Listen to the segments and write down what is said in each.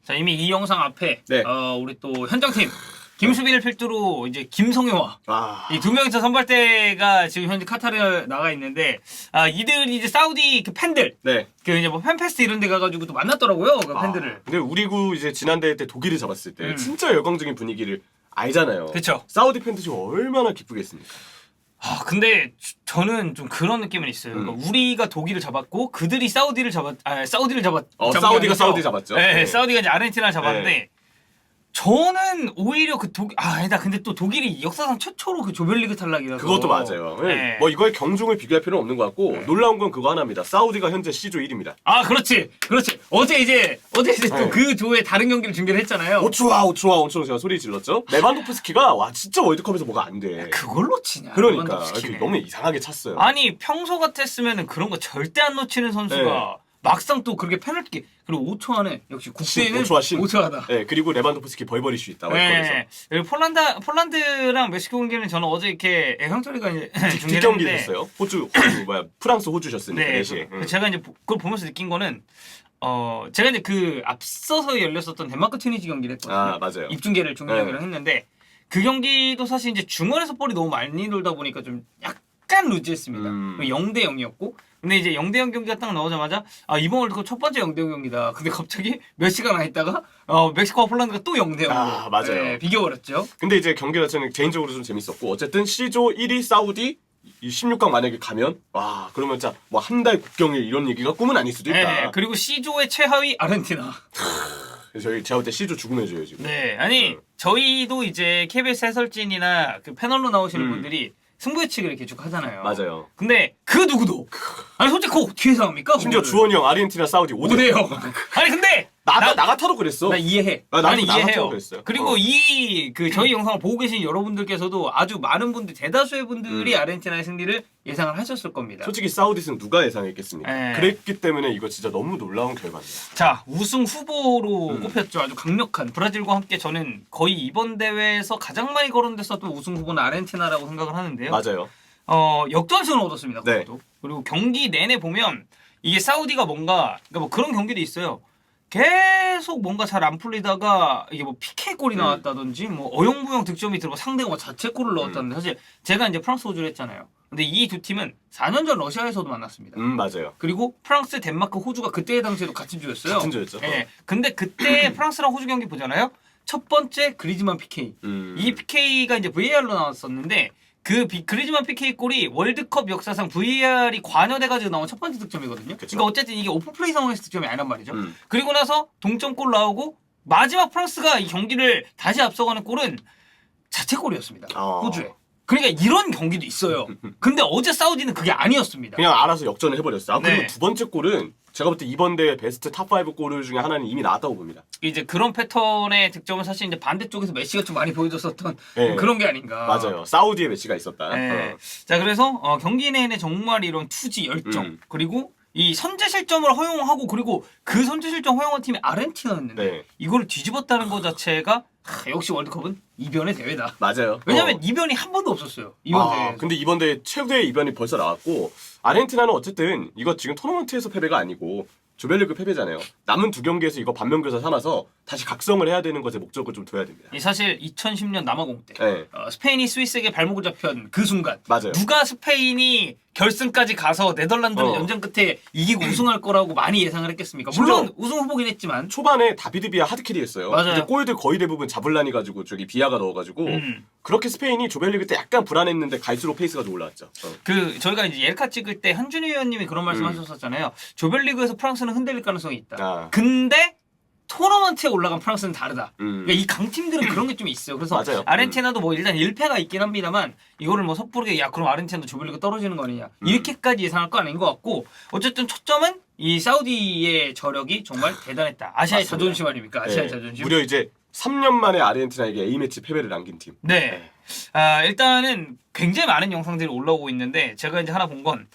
자, 이미 이 영상 앞에 네. 우리 또 현장팀 김수빈을 필두로 이제 김성효와 이 두 명이서 선발대가 지금 현재 카타르에 나가 있는데 이들이 이제 사우디 그 팬들 네. 그 이제 뭐 팬페스트 이런 데 가가지고 또 만났더라고요. 그 팬들을. 근데 우리구 이제 지난 대회 때 독일을 잡았을 때 진짜 열광적인 분위기를 알잖아요. 그쵸. 사우디 팬들이 얼마나 기쁘겠습니까? 근데 저는 좀 그런 느낌은 있어요. 그러니까 우리가 독일을 잡았고 그들이 사우디를 사우디를 사우디가 사우디 잡았죠. 네, 사우디가 이제 아르헨티나를 잡았는데 네. 저는 오히려 그 아니다. 근데 또 독일이 역사상 최초로 그 조별리그 탈락이라서 그것도 맞아요. 네. 뭐 이거에 경중을 비교할 필요는 없는 것 같고 놀라운 건 그거 하나입니다. 사우디가 현재 C조 1위입니다. 그렇지. 어제 이제 또 그 조에 다른 경기를 중계를 했잖아요. 오초와 제가 소리 질렀죠. 레반도프스키가 와 진짜 월드컵에서 뭐가 안 돼. 그걸로 치냐? 그러니까 레반도프스키는. 너무 이상하게 찼어요. 아니 평소 같았으면은 그런 거 절대 안 놓치는 선수가 네. 막상 또 그렇게 페널티 그리고 5초 안에 역시 국대는 5초하다. 네, 그리고 레반도프스키 벌벌이 수 있다. 네. 그리고 폴란드랑 멕시코 경기는 저는 어제 이렇게 형철이가 이제 뒷경기 됐어요. 프랑스 호주셨으니까 네, 대시에. 제가 이제 그걸 보면서 느낀 거는 제가 이제 그 앞서서 열렸었던 덴마크 튀니지 경기를 했거든요. 맞아요. 입중계를 중계를 했는데 그 경기도 사실 이제 중원에서 볼이 너무 많이 돌다 보니까 좀 약간 루즈했습니다. 0대 0이었고 근데 이제 0대 0 경기가 딱 나오자마자 이번 월드컵 첫 번째 0대 0 경기다. 근데 갑자기 몇 시간 안 있다가 멕시코와 폴란드가 또 0대 0으로 맞아요. 네, 비겨버렸죠. 근데 이제 경기 자체는 개인적으로 좀 재밌었고 어쨌든 C조 1위 사우디 이 16강 만약에 가면 그러면 진짜 뭐 한 달 국경일 이런 얘기가 꿈은 아닐 수도 있다. 네, 그리고 C조의 최하위 아르헨티나. 저희 제가 볼 때 C조 죽으면 해줘요 지금. 네, 아니 저희도 이제 KBS 해설진이나 그 패널로 나오시는 분들이 승부 예측을 이렇게 쭉 하잖아요. 맞아요. 근데 그 누구도 아니 솔직히 그거 뒤에서 합니까? 심지어 주원이 형 아르헨티나 사우디 5대 0. 아니 근데 나 같아도 그랬어. 나 이해해. 나도 이해해요. 그랬어요. 그리고 저희 영상을 보고 계신 여러분들께서도 아주 많은 분들 대다수의 분들이 아르헨티나의 승리를 예상을 하셨을 겁니다. 솔직히 사우디는 누가 예상했겠습니까? 네. 그랬기 때문에 이거 진짜 너무 놀라운 결과입니다. 자, 우승 후보로 꼽혔죠. 아주 강력한 브라질과 함께 저는 거의 이번 대회에서 가장 많이 거론됐었던 우승 후보는 아르헨티나라고 생각을 하는데요. 맞아요. 역전승을 얻었습니다. 네. 그것도. 그리고 경기 내내 보면 이게 사우디가 그러니까 뭐 그런 경기도 있어요. 계속 뭔가 잘 안 풀리다가 이게 뭐 PK 골이 나왔다든지 뭐 어영부영 득점이 들어가 상대가 뭐 자책골을 넣었다는데 사실 제가 이제 프랑스 호주를 했잖아요. 근데 이 두 팀은 4년 전 러시아에서도 만났습니다. 맞아요. 그리고 프랑스, 덴마크, 호주가 그때 당시에도 같은 조였어요. 같은 조였죠. 예. 근데 그때 프랑스랑 호주 경기 보잖아요. 첫 번째 그리즈만 PK. 이 PK가 이제 VAR로 나왔었는데 그리즈만 PK 골이 월드컵 역사상 VAR이 관여돼가지고 나온 첫 번째 득점이거든요. 그쵸. 그러니까 어쨌든 이게 오픈플레이 상황에서 득점이 아니란 말이죠. 그리고 나서 동점골 나오고 마지막 프랑스가 이 경기를 다시 앞서가는 골은 자책골이었습니다. 호주에. 그러니까 이런 경기도 있어요. 근데 어제 사우디는 그게 아니었습니다. 그냥 알아서 역전을 해버렸어요. 그리고 네. 두 번째 골은 제가 볼 때 이번 대회 베스트 탑5 골 중에 하나는 이미 나왔다고 봅니다. 이제 그런 패턴의 득점은 사실 이제 반대쪽에서 메시가 좀 많이 보여줬었던 네. 그런 게 아닌가. 맞아요. 사우디에 메시가 있었다. 네. 자, 그래서 경기 내내 정말 이런 투지 열정 그리고 이 선제 실점을 허용하고 그리고 그 선제 실점 허용한 팀이 아르헨티나였는데 네. 이걸 뒤집었다는 것 자체가 역시 월드컵은 이변의 대회다. 맞아요. 왜냐면 이변이 한 번도 없었어요. 이번 대회. 근데 이번 대회 최고의 이변이 벌써 나왔고 아르헨티나는 어쨌든 이거 지금 토너먼트에서 패배가 아니고 조별리그 패배잖아요. 남은 두 경기에서 이거 반면교사 삼아서 다시 각성을 해야 되는 것에 목적을 좀 둬야 됩니다. 사실 2010년 남아공 때 네. 스페인이 스위스에게 발목을 잡힌 그 순간 맞아요. 누가 스페인이 결승까지 가서 네덜란드를 연장 끝에 이기고 우승할 거라고 많이 예상을 했겠습니까? 물론 우승 후보긴 했지만 초반에 다비드 비아 하드캐리였어요. 맞아요. 근데 골들 거의 대부분 자블란이 가지고 저기 비아가 넣어가지고 그렇게 스페인이 조별리그 때 약간 불안했는데 갈수록 페이스가 좀 올라왔죠. 저희가 이제 예르카 찍을 때 한준희 의원님이 그런 말씀하셨었잖아요. 조별리그에서 프랑스는 흔들릴 가능성이 있다. 근데 토너먼트에 올라간 프랑스는 다르다. 그러니까 이 강팀들은 그런 게 좀 있어요. 그래서 맞아요. 아르헨티나도 뭐 일단 1패가 있긴 합니다만 이거를 뭐 섣부르게 그럼 아르헨티나도 조별리그 떨어지는 거 아니냐 이렇게까지 예상할 거 아닌 것 같고 어쨌든 초점은 이 사우디의 저력이 정말 대단했다. 아시아의 맞습니다. 자존심 아닙니까? 아시아의 네. 자존심. 무려 이제 3년 만에 아르헨티나에게 A매치 패배를 남긴 팀. 네. 일단은 굉장히 많은 영상들이 올라오고 있는데 제가 이제 하나 본 건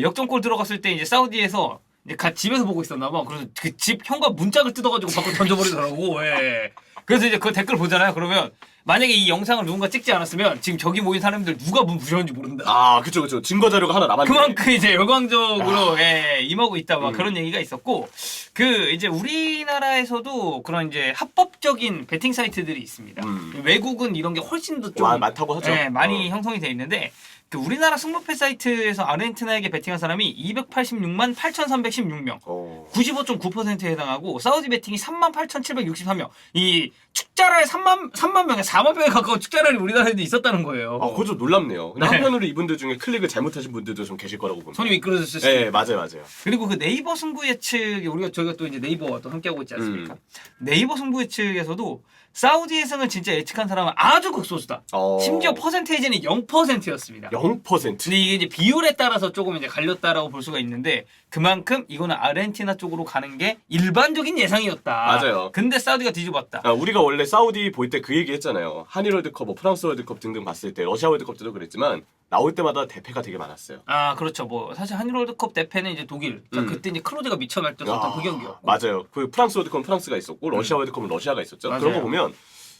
역전골 들어갔을 때 이제 사우디에서 이제 집에서 보고 있었나 봐. 그래서 그 집 현관 문짝을 뜯어가지고 밖으로 던져버리더라고. 예. 그래서 이제 그 댓글 보잖아요. 그러면 만약에 이 영상을 누군가 찍지 않았으면 지금 저기 모인 사람들 누가 문 부셨는지 모른다. 그쵸. 증거 자료가 하나 남았네. 그만큼 이제 열광적으로 임하고 있다. 막 그런 얘기가 있었고 그 이제 우리나라에서도 그런 이제 합법적인 베팅 사이트들이 있습니다. 외국은 이런 게 훨씬 더 좀 많다고 하죠. 많이 형성이 돼 있는데 그 우리나라 승부패 사이트에서 아르헨티나에게 베팅한 사람이 286만 8,316명. 95.9%에 해당하고 사우디 베팅이 38,763명. 이 축자랄 3만 명에 4만 명에 가까운 축자랄이 우리나라에도 있었다는 거예요. 그거 좀 놀랍네요. 근데 네. 한편으로 이분들 중에 클릭을 잘못하신 분들도 좀 계실 거라고 봅니다. 손이 미끄러졌을 수 네, 맞아요. 그리고 그 네이버 승부 예측 저희가 또 이제 네이버와 또 함께하고 있지 않습니까? 네이버 승부 예측에서도 사우디의 승을 진짜 예측한 사람은 아주 극소수다. 심지어 퍼센테이지는 0%였습니다. 0%. 근데 이게 이제 비율에 따라서 조금 이제 갈렸다라고 볼 수가 있는데 그만큼 이거는 아르헨티나 쪽으로 가는 게 일반적인 예상이었다. 맞아요. 근데 사우디가 뒤집었다. 우리가 원래 사우디 볼 때 그 얘기 했잖아요. 한일 월드컵, 뭐 프랑스 월드컵 등등 봤을 때 러시아 월드컵 때도 그랬지만 나올 때마다 대패가 되게 많았어요. 아 그렇죠. 뭐 사실 한일 월드컵 대패는 이제 독일. 그때 이제 클로제가 미쳐 날뛰었던 그 경기였고. 맞아요. 그 프랑스 월드컵은 프랑스가 있었고 러시아 월드컵은 러시아가 있었죠. 맞아요. 그런 거 보면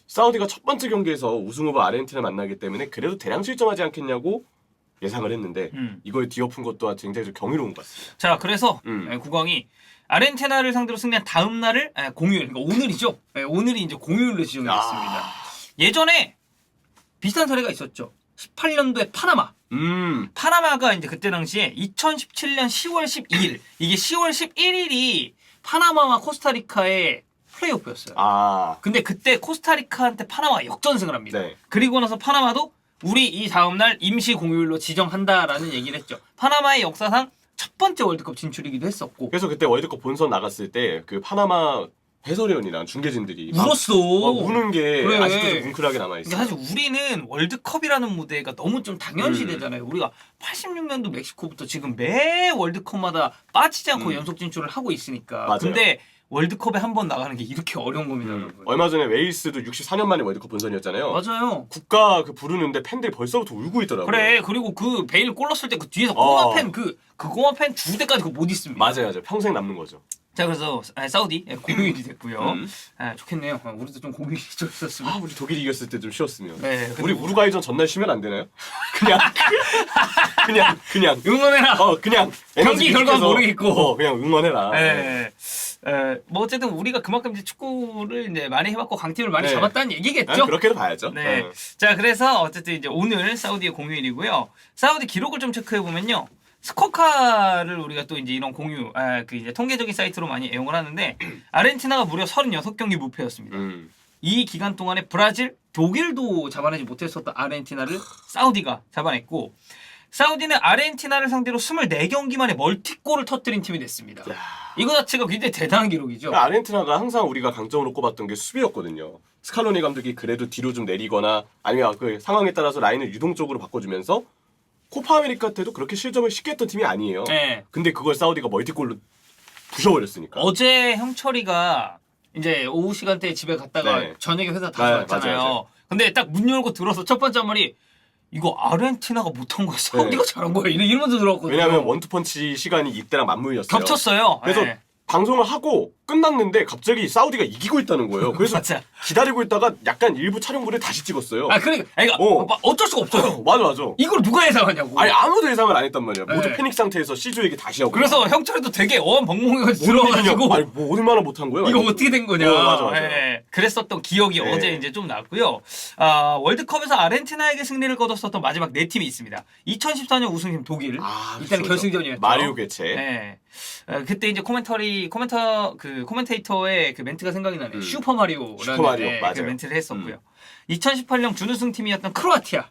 사우디가 첫 번째 경기에서 우승 후보 아르헨티나를 만나기 때문에 그래도 대량 실점하지 않겠냐고 예상을 했는데 이걸 뒤엎은 것도 굉장히 좀 경이로운 것 같습니다. 자 그래서 국왕이 아르헨티나를 상대로 승리한 다음 날을 공휴일, 그러니까 오늘이죠. 오늘이 이제 공휴일로 지정이 됐습니다. 예전에 비슷한 사례가 있었죠. 18년도에 파나마. 파나마가 이제 그때 당시에 2017년 10월 12일 이게 10월 11일이 파나마와 코스타리카의 플레이오프였어요. 근데 그때 코스타리카한테 파나마가 역전승을 합니다. 네. 그리고 나서 파나마도 우리 이 다음날 임시 공휴일로 지정한다라는 얘기를 했죠. 파나마의 역사상 첫 번째 월드컵 진출이기도 했었고. 그래서 그때 월드컵 본선 나갔을 때 그 파나마 해설위원이랑 중계진들이 울었어. 우는 게 그래. 아직도 좀 뭉클하게 남아있어요. 사실 우리는 월드컵이라는 무대가 너무 좀 당연시되잖아요. 우리가 86년도 멕시코부터 지금 매 월드컵마다 빠지지 않고 연속 진출을 하고 있으니까. 맞아요. 근데 월드컵에 한 번 나가는 게 이렇게 어려운 겁니다, 여러분. 얼마 전에 웨일스도 64년 만에 월드컵 본선이었잖아요. 맞아요. 국가 그 부르는데 팬들이 벌써부터 울고 있더라고요. 그래. 그리고 그 베일 골 넣었을 때 그 뒤에서 꼬마 팬 그 꼬마 팬 두 대까지 그거 못 있습니다. 맞아요. 평생 남는 거죠. 자 그래서 사우디 공휴일이 됐고요. 좋겠네요. 우리도 좀 공휴일이 좀 있었으면. 우리 독일이 이겼을 때 좀 쉬었으면. 네. 우리 우루과이전 전날 쉬면 안 되나요? 그냥 응원해라. 그냥 경기 결과는 모르겠고 그냥 응원해라. 네. 뭐 어쨌든 우리가 그만큼 이제 축구를 이제 많이 해봤고 강팀을 많이 네. 잡았다는 얘기겠죠. 그렇게도 봐야죠. 네. 자 그래서 어쨌든 이제 오늘 사우디의 공휴일이고요. 사우디 기록을 좀 체크해 보면요. 스코카를 우리가 또 이제 이런 그 이제 통계적인 사이트로 많이 애용을 하는데 아르헨티나가 무려 36경기 무패였습니다. 이 기간 동안에 브라질, 독일도 잡아내지 못했었던 아르헨티나를 사우디가 잡아냈고 사우디는 아르헨티나를 상대로 24경기 만에 멀티골을 터뜨린 팀이 됐습니다. 이거 자체가 굉장히 대단한 기록이죠. 그러니까 아르헨티나가 항상 우리가 강점으로 꼽았던 게 수비였거든요. 스칼로니 감독이 그래도 뒤로 좀 내리거나 아니면 그 상황에 따라서 라인을 유동적으로 바꿔주면서 코파 아메리카 때도 그렇게 실점을 쉽게 했던 팀이 아니에요. 네. 근데 그걸 사우디가 멀티골로 부셔버렸으니까. 어제 형철이가 이제 오후 시간대에 집에 갔다가 네. 저녁에 회사 다시 왔잖아요. 맞아요. 근데 딱 문 열고 들어서 첫 번째 말이 이거 아르헨티나가 못한 거야. 사우디가 잘한 거야. 이러면서 들어왔거든요. 왜냐하면 원투펀치 시간이 이때랑 맞물렸어요. 겹쳤어요. 그래서 네. 방송을 하고 끝났는데 갑자기 사우디가 이기고 있다는 거예요. 그래서 맞아. 기다리고 있다가 약간 일부 촬영물을 다시 찍었어요. 그러니까 어쩔 수가 없어요. 맞아. 이걸 누가 예상하냐고. 아니 아무도 예상을 안 했단 말이야. 모두 네. 패닉 상태에서 시조 얘기 다시 하고. 그래서 형철이도 되게 어안벙벙해가지고 들어가가지고 아니 뭐 얼마나 못한 거예요? 이거 어떻게 된 거냐. 맞아. 예, 그랬었던 기억이 네. 어제 이제 좀 났고요. 월드컵에서 아르헨티나에게 승리를 거뒀었던 마지막 4팀이 있습니다. 2014년 우승팀 독일. 이때는 그렇죠. 결승전이었죠. 마리오 개체. 네. 그때 이제 코멘테이터의 그 멘트가 생각이 나네요. 슈퍼마리오라는 슈퍼마리오, 그 맞아요. 멘트를 했었고요. 2018년 준우승팀이었던 크로아티아.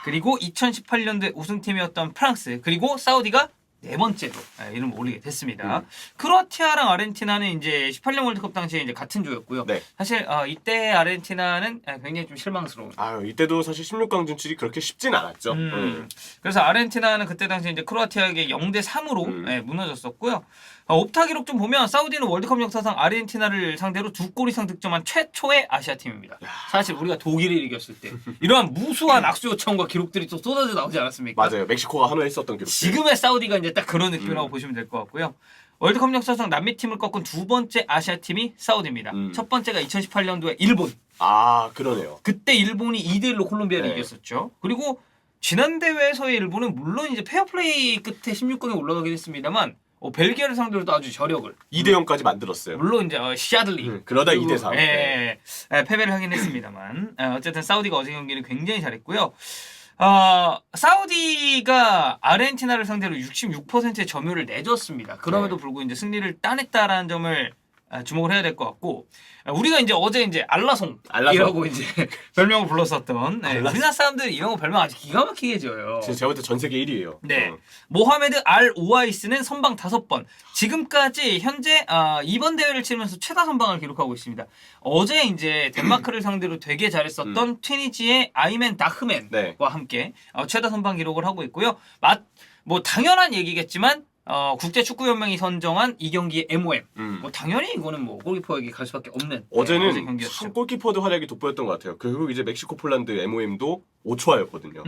그리고 2018년도에 우승팀이었던 프랑스. 그리고 사우디가 네 번째로 이름을 올리게 됐습니다. 크로아티아랑 아르헨티나는 이제 18년 월드컵 당시에 이제 같은 조였고요. 네. 사실 이때 아르헨티나는 굉장히 좀 실망스러운. 이때도 사실 16강 진출이 그렇게 쉽진 않았죠. 그래서 아르헨티나는 그때 당시에 이제 크로아티아에게 0대3으로 무너졌었고요. 옵타 기록 좀 보면 사우디는 월드컵 역사상 아르헨티나를 상대로 2골 이상 득점한 최초의 아시아 팀입니다. 사실 우리가 독일을 이겼을 때 이러한 무수한 악수 요청과 기록들이 또 쏟아져 나오지 않았습니까? 맞아요. 멕시코가 한 회 했었던 기록. 지금의 사우디가 이제 딱 그런 느낌이라고 보시면 될 것 같고요. 월드컵 역사상 남미 팀을 꺾은 두 번째 아시아 팀이 사우디입니다. 첫 번째가 2018년도에 일본. 그러네요. 그때 일본이 2대1로 콜롬비아를 네. 이겼었죠. 그리고 지난 대회에서의 일본은 물론 이제 페어플레이 끝에 16강에 올라가긴 했습니다만 벨기에를 상대로도 아주 저력을 2대0까지 만들었어요. 물론 이제 샤들리 그러다 그리고, 2대3. 패배를 하긴 했습니다만 어쨌든 사우디가 어제 경기를 굉장히 잘했고요. 사우디가 아르헨티나를 상대로 66%의 점유율을 내줬습니다. 그럼에도 불구하고 이제 승리를 따냈다라는 점을 주목을 해야 될 것 같고 우리가 이제 어제 이제 알라송이라고 이제 별명을 불렀었던 우리나라 사람들이 이런 거 별명 아주 기가 막히게 지어요. 진짜 제가 볼 때 전 세계 1위예요. 네. 모하메드 알 오아이스는 선방 5번. 지금까지 현재 이번 대회를 치르면서 최다 선방을 기록하고 있습니다. 어제 이제 덴마크를 상대로 되게 잘했었던 튀니지의 아이멘 다흐맨과 함께 최다 선방 기록을 하고 있고요. 뭐 당연한 얘기겠지만 국제축구연맹이 선정한 이 경기의 MOM. 뭐 당연히 이거는 뭐 골키퍼에게 갈 수밖에 없는 어제는 어제 경기였죠. 참 골키퍼도 활약이 돋보였던 것 같아요. 결국 이제 멕시코 폴란드 MOM도 5초하였거든요.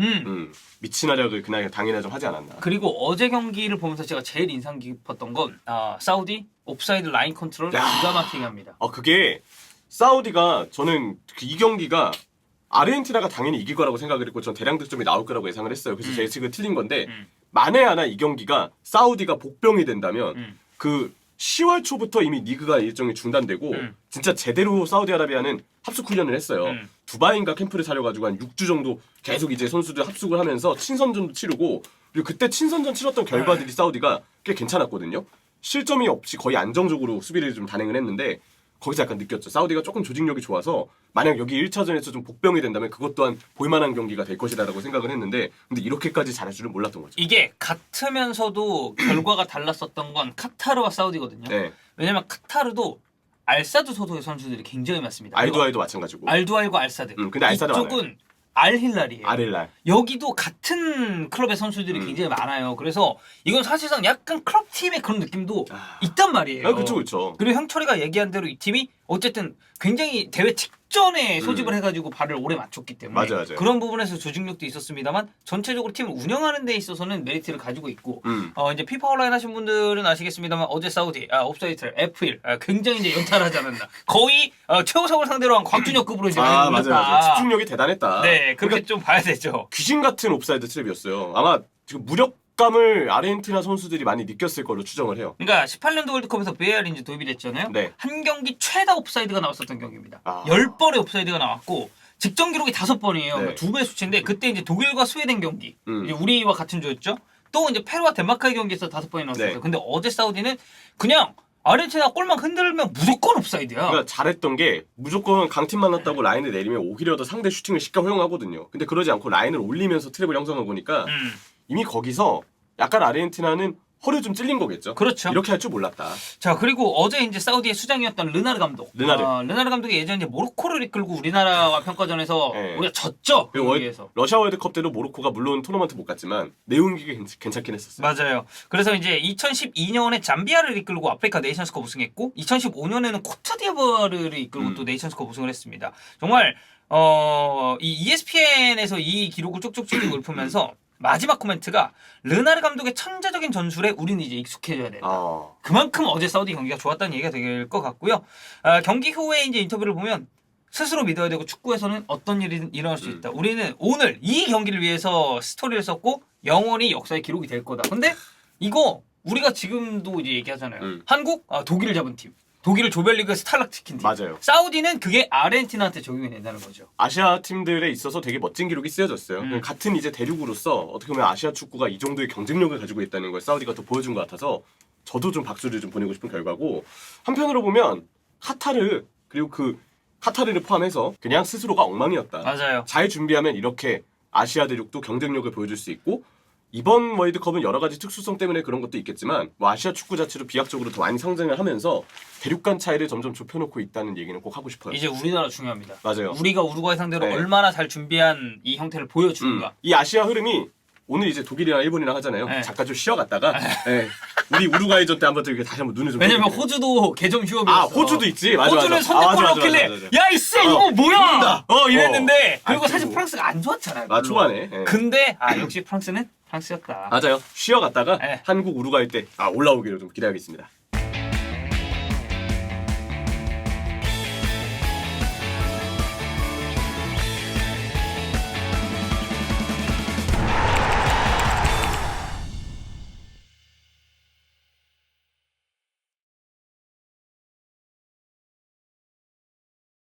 미친 활약을 그날 당일날 좀 하지 않았나. 그리고 어제 경기를 보면서 제가 제일 인상 깊었던 건 사우디 옵사이드 라인 컨트롤 기가 막히게 합니다. 그게 사우디가 저는 이 경기가 아르헨티나가 당연히 이길 거라고 생각을 했고 전 대량 득점이 나올 거라고 예상을 했어요. 그래서 제 예측은 틀린 건데 만에 하나 이 경기가 사우디가 복병이 된다면 그 10월 초부터 이미 리그가 일정이 중단되고 진짜 제대로 사우디아라비아는 합숙 훈련을 했어요. 두바이인가 캠프를 차려가지고 한 6주 정도 계속 이제 선수들 합숙을 하면서 친선전도 치르고 그리고 그때 친선전 치렀던 결과들이 사우디가 꽤 괜찮았거든요. 실점이 없이 거의 안정적으로 수비를 좀 단행을 했는데 거기서 약간 느꼈죠. 사우디가 조금 조직력이 좋아서 만약 여기 1차전에서 좀 복병이 된다면 그것 또한 볼만한 경기가 될 것이다라고 생각을 했는데 근데 이렇게까지 잘할 줄은 몰랐던 거죠. 이게 같으면서도 결과가 달랐었던 건 카타르와 사우디거든요. 네. 왜냐면 카타르도 알사드 소속의 선수들이 굉장히 많습니다. 알두아이도 마찬가지고. 알두아일과 알사드. 근데 알사드 이쪽은 알힐랄이에요. 알힐랄. 여기도 같은 클럽의 선수들이 굉장히 많아요. 그래서 이건 사실상 약간 클럽 팀의 그런 느낌도 있단 말이에요. 그렇죠, 그렇죠. 그리고 형철이가 얘기한 대로 이 팀이 어쨌든 굉장히 대회 직전에 소집을 해가지고 발을 오래 맞췄기 때문에 맞아요. 그런 부분에서 조직력도 있었습니다만 전체적으로 팀을 운영하는 데 있어서는 메리트를 가지고 있고 이제 피파 온라인 하신 분들은 아시겠습니다만 어제 사우디 옵사이트를 F1 굉장히 이제 연타를 하지 않았나 거의 최우석을 상대로 한 곽준혁급으로 이제 많이 올렸다. 맞아요. 집중력이 대단했다. 네, 그렇게 좀 봐야 되죠. 귀신 같은 옵사이드 트랩이었어요. 아마 지금 무력감을 아르헨티나 선수들이 많이 느꼈을 걸로 추정을 해요. 그러니까 18년도 월드컵에서 VAR이 이제 도입이 됐잖아요. 네. 한 경기 최다 옵사이드가 나왔었던 경기입니다. 10번의 옵사이드가 나왔고 직전 기록이 5번이에요. 네. 2배 수치인데 그때 이제 독일과 스웨덴 경기 이제 우리와 같은 조였죠. 또 이제 페루와 덴마크의 경기에서 5번이 나왔어요. 네. 근데 어제 사우디는 그냥 아르헨티나 골만 흔들면 무조건 옵사이드야. 그러니까 잘했던 게 무조건 강팀 만났다고 라인을 내리면 오히려 더 상대 슈팅을 쉽게 허용하거든요. 근데 그러지 않고 라인을 올리면서 트랩을 형성하고 보니까 이미 거기서 약간 아르헨티나는 허를 좀 찔린 거겠죠. 그렇죠. 이렇게 할 줄 몰랐다. 자, 그리고 어제 이제 사우디의 수장이었던 르나르 감독. 르나르 감독이 예전에 이제 모로코를 이끌고 우리나라와 평가전에서 네. 우리가 졌죠. 그리고 러시아 월드컵 때도 모로코가 물론 토너먼트 못 갔지만 내용이 괜찮긴 했었어요. 맞아요. 그래서 이제 2012년에 잠비아를 이끌고 아프리카 네이션스컵 우승했고 2015년에는 코트디부아르를 이끌고 또 네이션스컵 우승을 했습니다. 정말 이 ESPN에서 이 기록을 쭉쭉쭉 읊으면서 마지막 코멘트가 르나르 감독의 천재적인 전술에 우리는 이제 익숙해져야 된다. 그만큼 어제 사우디 경기가 좋았다는 얘기가 될 것 같고요. 경기 후에 이제 인터뷰를 보면 스스로 믿어야 되고 축구에서는 어떤 일이 일어날 수 있다. 우리는 오늘 이 경기를 위해서 스토리를 썼고 영원히 역사의 기록이 될 거다. 근데 이거 우리가 지금도 이제 얘기하잖아요. 한국 독일을 잡은 팀. 독일을 조별리그에서 탈락시킨 팀. 맞아요. 사우디는 그게 아르헨티나한테 적용이 된다는 거죠. 아시아 팀들에 있어서 되게 멋진 기록이 쓰여졌어요. 같은 이제 대륙으로서 어떻게 보면 아시아 축구가 이 정도의 경쟁력을 가지고 있다는 걸 사우디가 더 보여준 것 같아서 저도 좀 박수를 좀 보내고 싶은 결과고 한편으로 보면 카타르 그리고 그 카타르를 포함해서 그냥 스스로가 엉망이었다. 맞아요. 잘 준비하면 이렇게 아시아 대륙도 경쟁력을 보여줄 수 있고 이번 월드컵은 여러 가지 특수성 때문에 그런 것도 있겠지만 뭐 아시아 축구 자체로 비약적으로 더 많이 성장을 하면서 대륙 간 차이를 점점 좁혀놓고 있다는 얘기는 꼭 하고 싶어요. 이제 우리나라 중요합니다. 맞아요. 우리가 우루과이 상대로 네. 얼마나 잘 준비한 이 형태를 보여주는가. 이 아시아 흐름이 오늘 이제 독일이랑 일본이랑 하잖아요. 네. 잠깐 좀 쉬어갔다가 네. 우리 우루과이전 때 한번 또 이렇게 다시 한번 눈을 좀 왜냐면 떠보게. 호주도 개점 휴업이었어. 호주도 있지. 맞아, 호주는 맞아. 선제골 맞아, 넣길래 맞아. 야 이씨 이거 뭐야? 모른다. 이랬는데 그리고 그리고. 사실 프랑스가 안 좋았잖아요. 물론. 초반에. 네. 근데 역시 프랑스는 프랑스였다. 맞아요. 쉬어갔다가 네. 한국 우루과이 때 올라오기를 좀 기대하겠습니다.